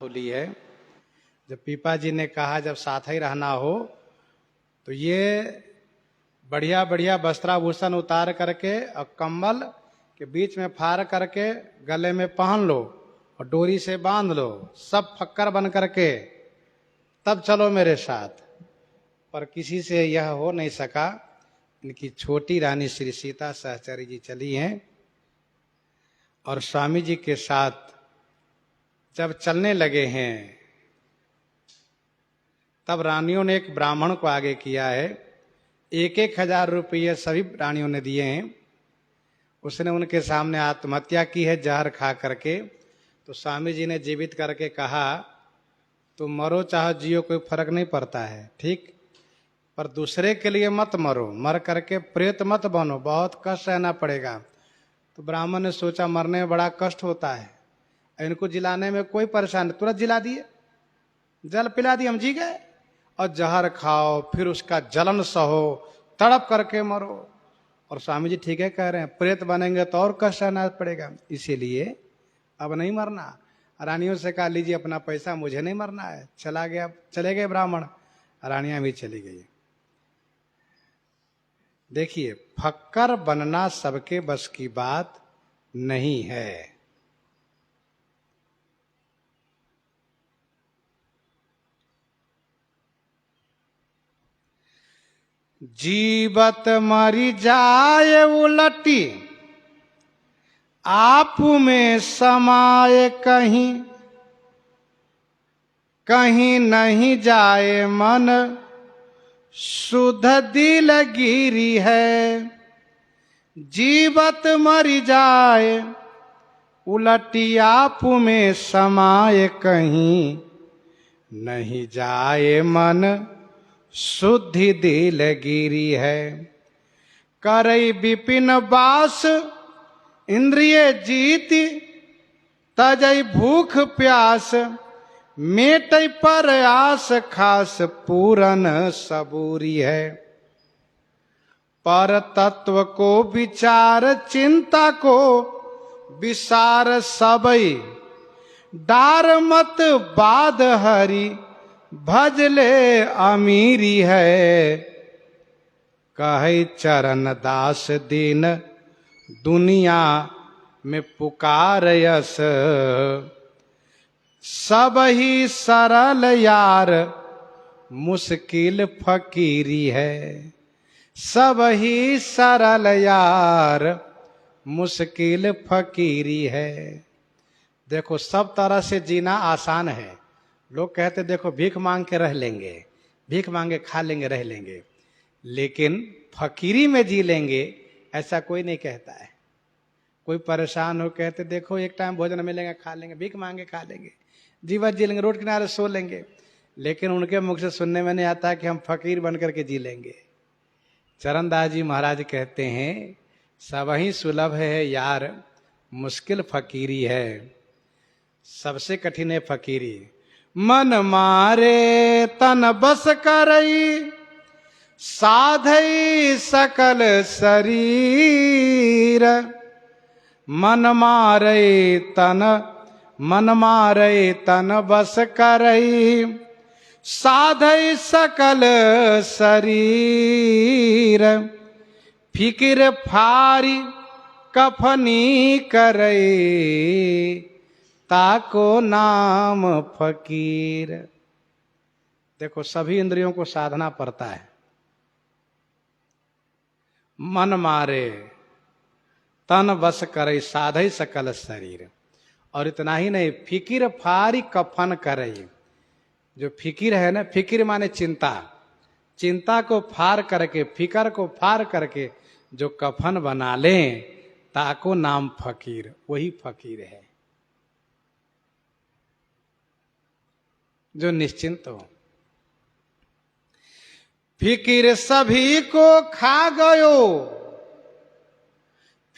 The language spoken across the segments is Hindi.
होली है। जब पीपा जी ने कहा जब साथ ही रहना हो तो ये बढ़िया बढ़िया वस्त्राभूषण उतार करके और कंबल के बीच में फाड़ करके गले में पहन लो और डोरी से बांध लो, सब फक्कर बन करके तब चलो मेरे साथ। पर किसी से यह हो नहीं सका। इनकी छोटी रानी श्री सीता सहचरी जी चली हैं और स्वामी जी के साथ जब चलने लगे हैं तब रानियों ने एक ब्राह्मण को आगे किया है। 1,000 रुपये सभी रानियों ने दिए हैं। उसने उनके सामने आत्महत्या की है जहर खा करके। तो स्वामी जी ने जीवित करके कहा तुम मरो चाहे जियो कोई फर्क नहीं पड़ता है, ठीक, पर दूसरे के लिए मत मरो, मर करके प्रेत मत बनो, बहुत कष्ट सहना पड़ेगा। तो ब्राह्मण ने सोचा मरने में बड़ा कष्ट होता है, इनको जिलाने में कोई परेशानी, तुरंत जिला दिए, जल पिला दिए, हम जी गए। और जहर खाओ फिर उसका जलन सहो, तड़प करके मरो। और स्वामी जी ठीक है कह रहे हैं, प्रेत बनेंगे तो और कष्ट सहना पड़ेगा, इसीलिए अब नहीं मरना। रानियों से कहा लीजिए अपना पैसा, मुझे नहीं मरना है। चला गया, चले गए ब्राह्मण, रानियां भी चली गई। देखिए फक्कर बनना सबके बस की बात नहीं है। जीवत मरी जाए उलटी आप में समाये, कहीं कहीं नहीं जाए मन शुद्ध दिल गिरी है। जीवत मरी जाए उलटी आप में समाये, कहीं नहीं जाए मन शुद्धि दिल गिरी है। करई विपिन बास इंद्रिय जीति, तजई भूख प्यास मेटई पर आस खास पूरन सबूरी है। पर तत्व को विचार चिंता को विसार सबई, डार मत बाद हरि भजले अमीरी है। कहे चरण दास दीन दुनिया में पुकार यस, सब ही सरल यार मुश्किल फकीरी है। सब ही सरल यार मुश्किल फकीरी है। देखो सब तरह से जीना आसान है। लोग कहते देखो भीख मांग के रह लेंगे, भीख मांगे खा लेंगे रह लेंगे, लेकिन फकीरी में जी लेंगे ऐसा कोई नहीं कहता है। कोई परेशान हो कहते देखो एक टाइम भोजन मिलेगा खा लेंगे, भीख मांगे खा लेंगे, जीवन जी लेंगे, रोड किनारे सो लेंगे, लेकिन उनके मुख से सुनने में नहीं आता कि हम फकीर बन करके जी लेंगे। चरणदास जी महाराज कहते हैं सब ही सुलभ है यार मुश्किल फकीरी है। सबसे कठिन है फकीरी। मन मारे तन बस करई, साधई सकल शरीर। मन मारे तन बस करई, साधई सकल शरीर। फिकिर फारी कफनी करई, ताको नाम फकीर। देखो सभी इंद्रियों को साधना पड़ता है। मन मारे तन बस करे, साधई सकल शरीर। और इतना ही नहीं, फिकिर फारी कफन करे। जो फिकिर है ना, फिकिर माने चिंता, चिंता को फार करके, फिकर को फार करके जो कफन बना लें, ताको नाम फकीर, वही फकीर है जो निश्चिंत हो। फिकिर सभी को खा गयो,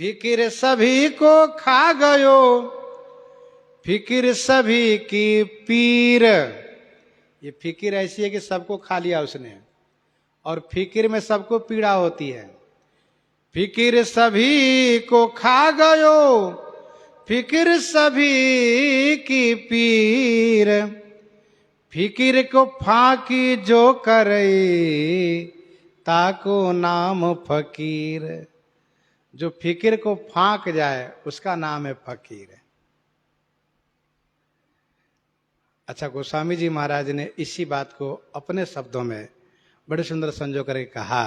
फिकिर सभी को खा गयो, फिकिर सभी की पीर। ये फिकिर ऐसी है कि सबको खा लिया उसने, और फिकिर में सबको पीड़ा होती है। फिकिर सभी को खा गयो, फिक्र सभी की पीर, फिक्र को फाकी जो करे, ताको नाम फकीर। जो फिक्र को फांक जाए उसका नाम है फकीर। अच्छा, गोस्वामी जी महाराज ने इसी बात को अपने शब्दों में बड़े सुंदर संजो करके कहा,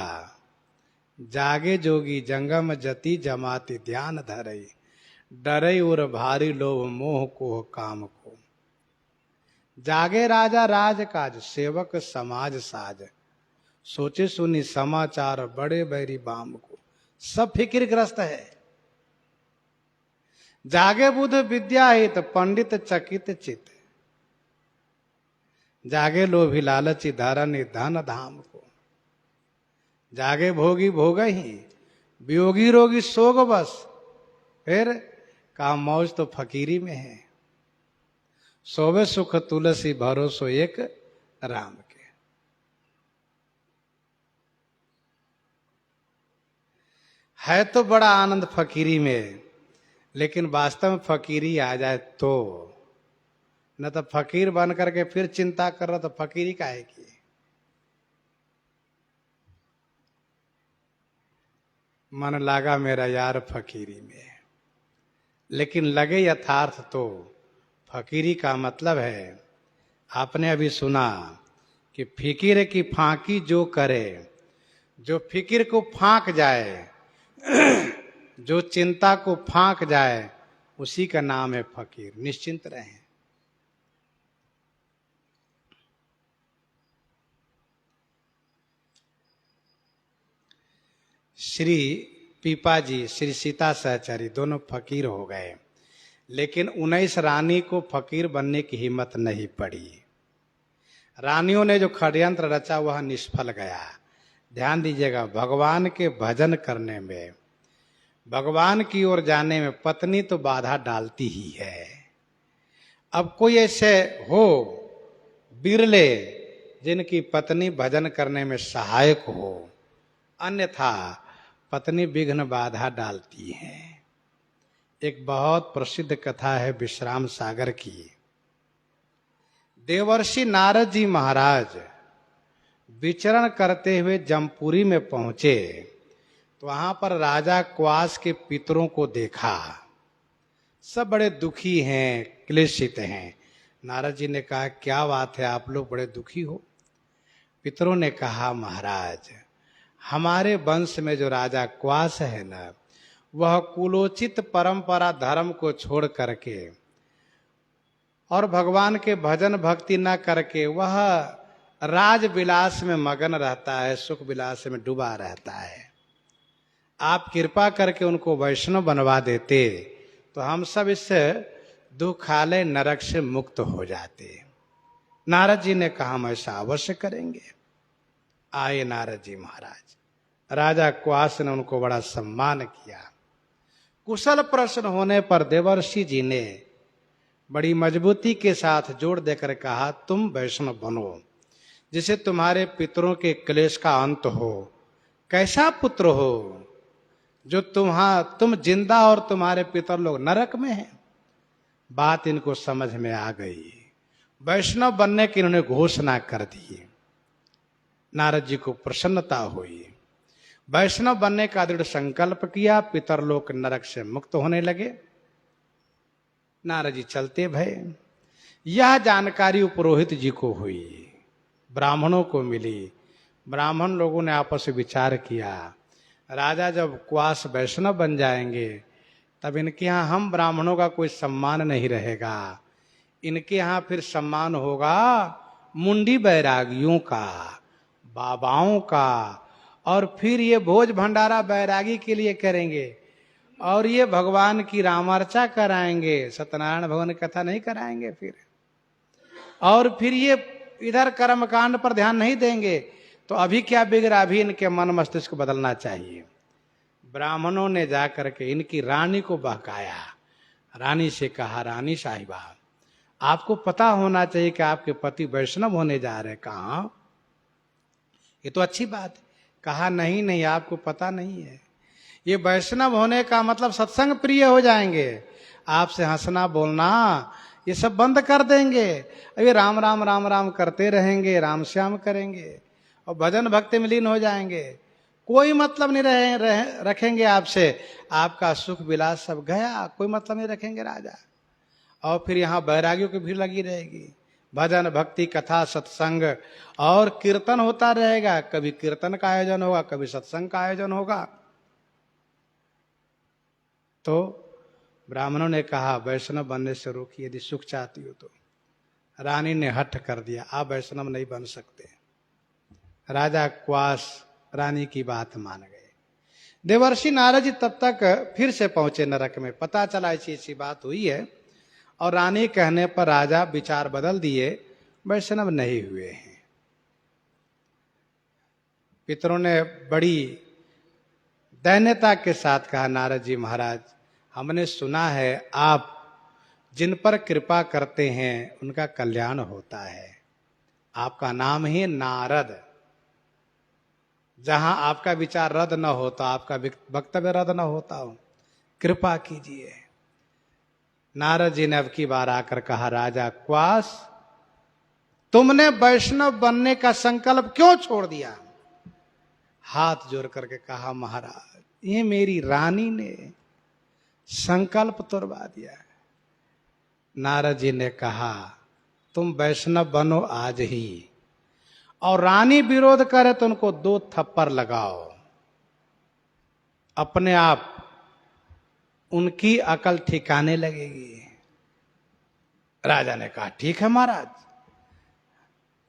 जागे जोगी जंगम जति जमाति ध्यान धरई, डरई और भारी लोभ मोह को काम को। जागे राजा राज काज, सेवक समाज साज, सोचे सुनी समाचार बड़े बैरी बाम को। सब फिक्रग्रस्त है। जागे बुध विद्या हित, पंडित चकित चित, जागे लोभी लालची धरनी धन धाम को। जागे भोगी भोग ही, वियोगी रोगी सोग बस, फिर काम मौज तो फकीरी में है। सोवे सुख तुलसी भरोसो एक राम के। है तो बड़ा आनंद फकीरी में, लेकिन वास्तव में फकीरी आ जाए तो, न तो फकीर बन करके फिर चिंता कर रहा तो फकीरी काहे की। मन लागा मेरा यार फकीरी में, लेकिन लगे यथार्थ तो फकीरी का मतलब है, आपने अभी सुना कि फिकिर की फांकी जो करे, जो फिकिर को फांक जाए, जो चिंता को फांक जाए, उसी का नाम है फकीर। निश्चिंत रहें। श्री पीपा जी, श्री सीता सहचरी दोनों फकीर हो गए, लेकिन 19 रानी को फकीर बनने की हिम्मत नहीं पड़ी। रानियों ने जो षड्यंत्र रचा वह निष्फल गया। ध्यान दीजिएगा, भगवान के भजन करने में, भगवान की ओर जाने में पत्नी तो बाधा डालती ही है। अब कोई ऐसे हो बिरले जिनकी पत्नी भजन करने में सहायक हो, अन्यथा पत्नी विघ्न बाधा डालती है। एक बहुत प्रसिद्ध कथा है विश्राम सागर की। देवर्षि नारद जी महाराज विचरण करते हुए जमपुरी में पहुंचे तो वहां पर राजा क्वास के पितरों को देखा। सब बड़े दुखी हैं, क्लेशित हैं। नारद जी ने कहा, क्या बात है, आप लोग बड़े दुखी हो? पितरों ने कहा, महाराज हमारे वंश में जो राजा क्वास है ना, वह कुलोचित परंपरा धर्म को छोड़ करके और भगवान के भजन भक्ति न करके वह राज विलास में मगन रहता है, सुख विलास में डूबा रहता है। आप कृपा करके उनको वैष्णव बनवा देते तो हम सब इस दुखालय नरक से मुक्त हो जाते। नारद जी ने कहा, हम ऐसा अवश्य करेंगे। आए नारद जी महाराज, राजा क्वास ने उनको बड़ा सम्मान किया। कुशल प्रश्न होने पर देवर्षि जी ने बड़ी मजबूती के साथ जोड़ देकर कहा, तुम वैष्णव बनो, जिसे तुम्हारे पितरों के क्लेश का अंत हो। कैसा पुत्र हो जो तुम जिंदा और तुम्हारे पितर लोग नरक में हैं? बात इनको समझ में आ गई। वैष्णव बनने की इन्होंने घोषणा कर दी। नारद जी को प्रसन्नता हुई। वैष्णव बनने का दृढ़ संकल्प किया। पितर लोग नरक से मुक्त होने लगे। नारद जी चलते भय। यह जानकारी पुरोहित जी को हुई, ब्राह्मणों को मिली। ब्राह्मण लोगों ने आपस में विचार किया, राजा जब क्वास वैष्णव बन जाएंगे तब इनके यहाँ हम ब्राह्मणों का कोई सम्मान नहीं रहेगा। इनके यहाँ फिर सम्मान होगा मुंडी बैरागियों का, बाबाओं का, और फिर ये भोज भंडारा बैरागी के लिए करेंगे और ये भगवान की रामार्चा कराएंगे, सत्यनारायण भगवान की कथा नहीं कराएंगे फिर, और फिर ये इधर कर्मकांड पर ध्यान नहीं देंगे। तो अभी क्या बिगड़ा, अभी इनके मन मस्तिष्क बदलना चाहिए। ब्राह्मणों ने जाकर के इनकी रानी को बहकाया। रानी से कहा, रानी साहिबा आपको पता होना चाहिए कि आपके पति वैष्णव होने जा रहे। कहा ये तो अच्छी बात है। कहा नहीं नहीं, आपको पता नहीं है, ये वैष्णव होने का मतलब सत्संग प्रिय हो जाएंगे। आपसे हंसना बोलना ये सब बंद कर देंगे। अभी राम राम राम राम करते रहेंगे, राम श्याम करेंगे और भजन भक्ति में लीन हो जाएंगे। कोई मतलब नहीं रखेंगे आपसे। आपका सुख विलास सब गया, कोई मतलब नहीं रखेंगे राजा। और फिर यहाँ बैरागियों की भीड़ लगी रहेगी। भजन भक्ति कथा सत्संग और कीर्तन होता रहेगा। कभी कीर्तन का आयोजन होगा, कभी सत्संग का आयोजन होगा। तो ब्राह्मणों ने कहा वैष्णव बनने से रोकिए, यदि सुख चाहती हो तो। रानी ने हठ कर दिया, आप वैष्णव नहीं बन सकते। राजा क्वास रानी की बात मान गए। देवर्षि नारद जी तब तक फिर से पहुंचे नरक में। पता चला ऐसी बात हुई है और रानी कहने पर राजा विचार बदल दिए, वैष्णव नहीं हुए हैं। पितरों ने बड़ी दैन्यता के साथ कहा, नारद जी महाराज, हमने सुना है आप जिन पर कृपा करते हैं उनका कल्याण होता है। आपका नाम ही नारद। जहां आपका विचार रद्द न होता, आपका वक्तव्य रद्द न होता हो, कृपा कीजिए। नारद जी ने अब की बार आकर कहा, राजा क्वास, तुमने वैष्णव बनने का संकल्प क्यों छोड़ दिया? हाथ जोड़ करके कहा, महाराज, ये मेरी रानी ने संकल्प तोड़वा दिया। नारद जी ने कहा, तुम वैष्णव बनो आज ही, और रानी विरोध करे तो उनको 2 थप्पड़ लगाओ। अपने आप उनकी अकल ठिकाने लगेगी। राजा ने कहा, ठीक है महाराज,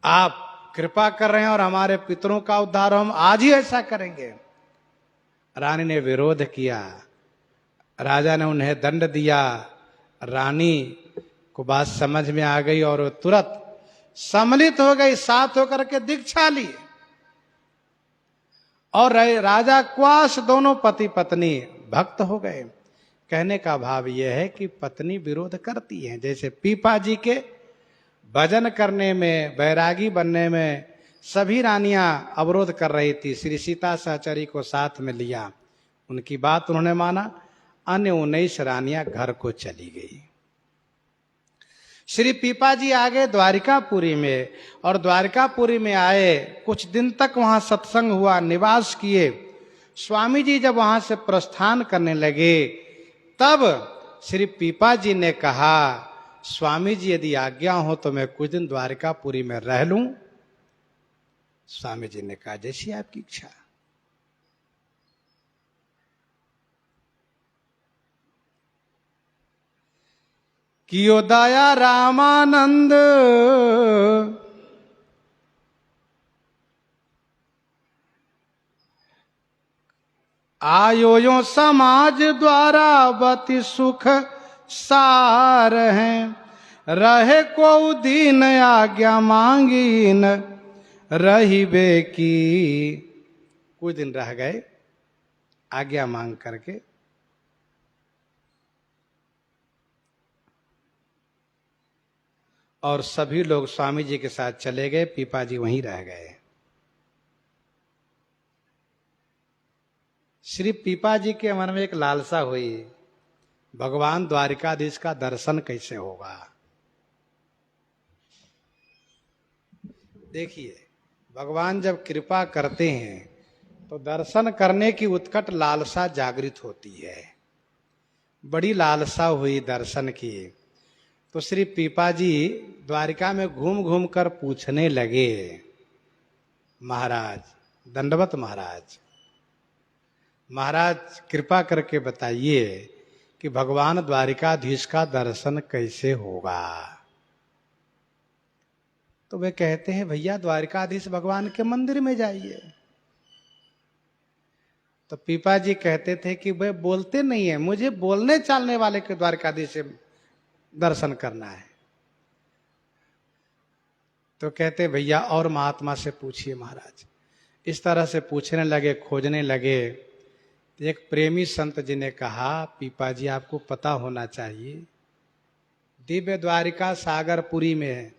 आप कृपा कर रहे हैं और हमारे पितरों का उद्धार, हम आज ही ऐसा करेंगे। रानी ने विरोध किया। राजा ने उन्हें दंड दिया। रानी को बात समझ में आ गई और तुरंत सम्मिलित हो गई, साथ होकर के दीक्षा ली। और राजा क्वास दोनों पति पत्नी भक्त हो गए। कहने का भाव यह है कि पत्नी विरोध करती है। जैसे पीपा जी के भजन करने में, बैरागी बनने में सभी रानियां अवरोध कर रही थी, श्री सीता सहचरी को साथ में लिया, उनकी बात उन्होंने माना। अन्य 19 रानियां घर को चली गई। श्री पीपा जी आ गए द्वारिकापुरी में, और द्वारिकापुरी में आए, कुछ दिन तक वहां सत्संग हुआ, निवास किए। स्वामी जी जब वहां से प्रस्थान करने लगे, तब श्री पीपा जी ने कहा, स्वामी जी यदि आज्ञा हो तो मैं कुछ दिन द्वारिकापुरी में रह लूं। स्वामी जी ने कहा, जैसी आपकी इच्छा। कियो दया रामानंद, आयो यो समाज द्वारा बति सुख सार हैं। रहे को दीन आज्ञा मांगी न रही बे की। कुछ दिन रह गए आज्ञा मांग करके। और सभी लोग स्वामी जी के साथ चले गए, पीपा जी वहीं रह गए। श्री पीपा जी के मन में एक लालसा हुई, भगवान द्वारिकाधीश का दर्शन कैसे होगा। देखिए, भगवान जब कृपा करते हैं तो दर्शन करने की उत्कट लालसा जागृत होती है। बड़ी लालसा हुई दर्शन की। तो श्री पीपा जी द्वारिका में घूम घूम कर पूछने लगे, महाराज, दंडवत महाराज, महाराज कृपा करके बताइए कि भगवान द्वारिकाधीश का दर्शन कैसे होगा। तो वे कहते हैं, भैया द्वारिकाधीश भगवान के मंदिर में जाइए। तो पीपा जी कहते थे कि वे बोलते नहीं है, मुझे बोलने चालने वाले के द्वारिकाधीश से दर्शन करना है। तो कहते, भैया और महात्मा से पूछिए महाराज। इस तरह से पूछने लगे, खोजने लगे। एक प्रेमी संत जी ने कहा, पीपा जी आपको पता होना चाहिए, दिव्य द्वारिका सागरपुरी में है,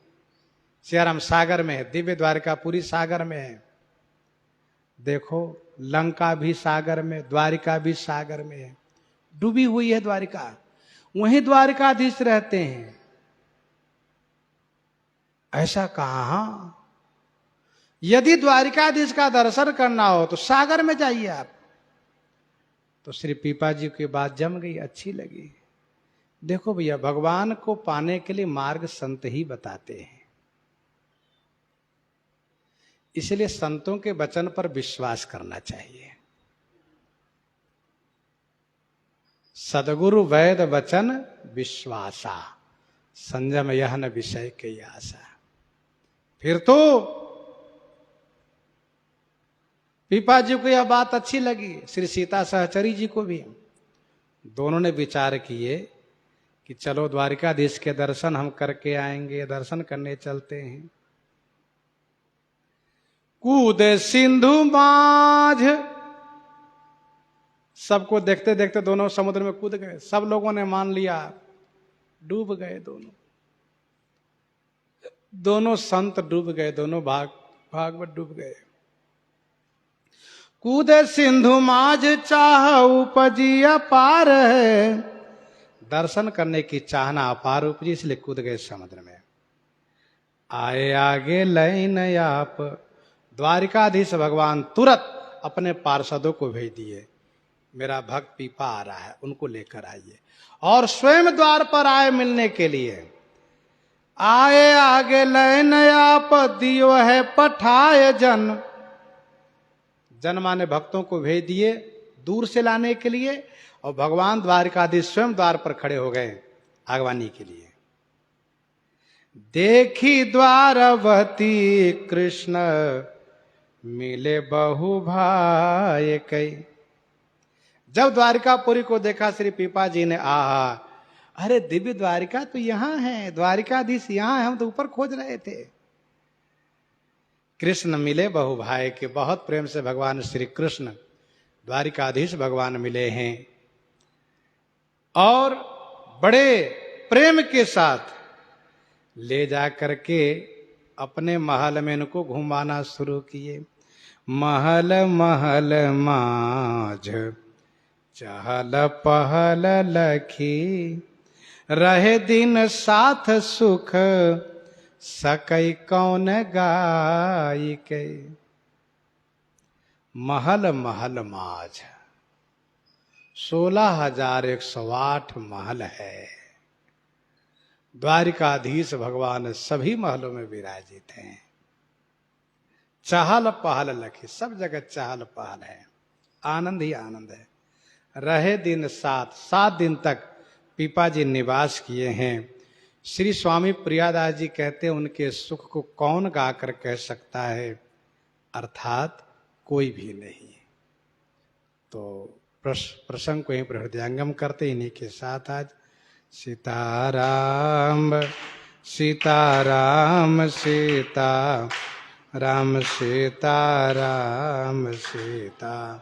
श्रीराम सागर में है, दिव्य द्वारिकापुरी सागर में है। देखो, लंका भी सागर में, द्वारिका भी सागर में है, डूबी हुई है द्वारिका। वहीं द्वारिकाधीश रहते हैं। ऐसा कहाँ? यदि द्वारिकाधीश का दर्शन करना हो तो सागर में जाइए आप। तो श्री पीपा जी की बात जम गई, अच्छी लगी। देखो भैया, भगवान को पाने के लिए मार्ग संत ही बताते हैं, इसलिए संतों के वचन पर विश्वास करना चाहिए। सदगुरु वैद वचन विश्वासा, संयम यह न विषय के आशा। फिर तो पीपा जी को यह बात अच्छी लगी, श्री सीता सहचरी जी को भी। दोनों ने विचार किए कि चलो द्वारिकाधीश के दर्शन हम करके आएंगे, दर्शन करने चलते हैं। कूदे सिंधु माझ, सबको देखते देखते दोनों समुद्र में कूद गए। सब लोगों ने मान लिया, डूब गए दोनों संत डूब गए, दोनों भागवत डूब गए। कूदे सिंधु माझ चाह उपजी अपार है, दर्शन करने की चाहना अपार उपजी, इसलिए कूद गए समुद्र में। आए आगे लैन आप, द्वारिकाधीश भगवान तुरंत अपने पार्षदों को भेज दिए, मेरा भक्त पीपा आ रहा है, उनको लेकर आइए। और स्वयं द्वार पर आए मिलने के लिए। आए आगे लैन आप, दियो है पठाए जन, जन माने भक्तों को भेज दिए दूर से लाने के लिए, और भगवान द्वारिकाधीश स्वयं द्वार पर खड़े हो गए आगवानी के लिए। देखी द्वारवती कृष्ण, मिले बहु भाई कई। जब द्वारिकापुरी को देखा श्री पीपा जी ने, आहा, अरे दिव्य द्वारिका तो यहां है, द्वारिकाधीश यहां है, हम तो ऊपर खोज रहे थे। कृष्ण मिले बहु भाई के, बहुत प्रेम से भगवान श्री कृष्ण द्वारिकाधीश भगवान मिले हैं और बड़े प्रेम के साथ ले जा करके अपने महल में इनको घुमाना शुरू किए। महल महल माझ चहल पहल लखी, रहे दिन साथ सुख सकई कौन गाई के। महल महल माझ 16,108 महल है। द्वारिकाधीश भगवान सभी महलों में विराजित हैं। चहल पहल लखी, सब जगह चहल पहल है, आनंद ही आनंद है। रहे दिन 7 दिन तक पीपा जी निवास किए हैं। श्री स्वामी प्रियादास जी कहते हैं, उनके सुख को कौन गाकर कह सकता है, अर्थात कोई भी नहीं। तो प्रसंग को यहीं पर हृदयंगम करते, इन्हीं के साथ आज सीताराम सीताराम सीता राम सीताराम सीता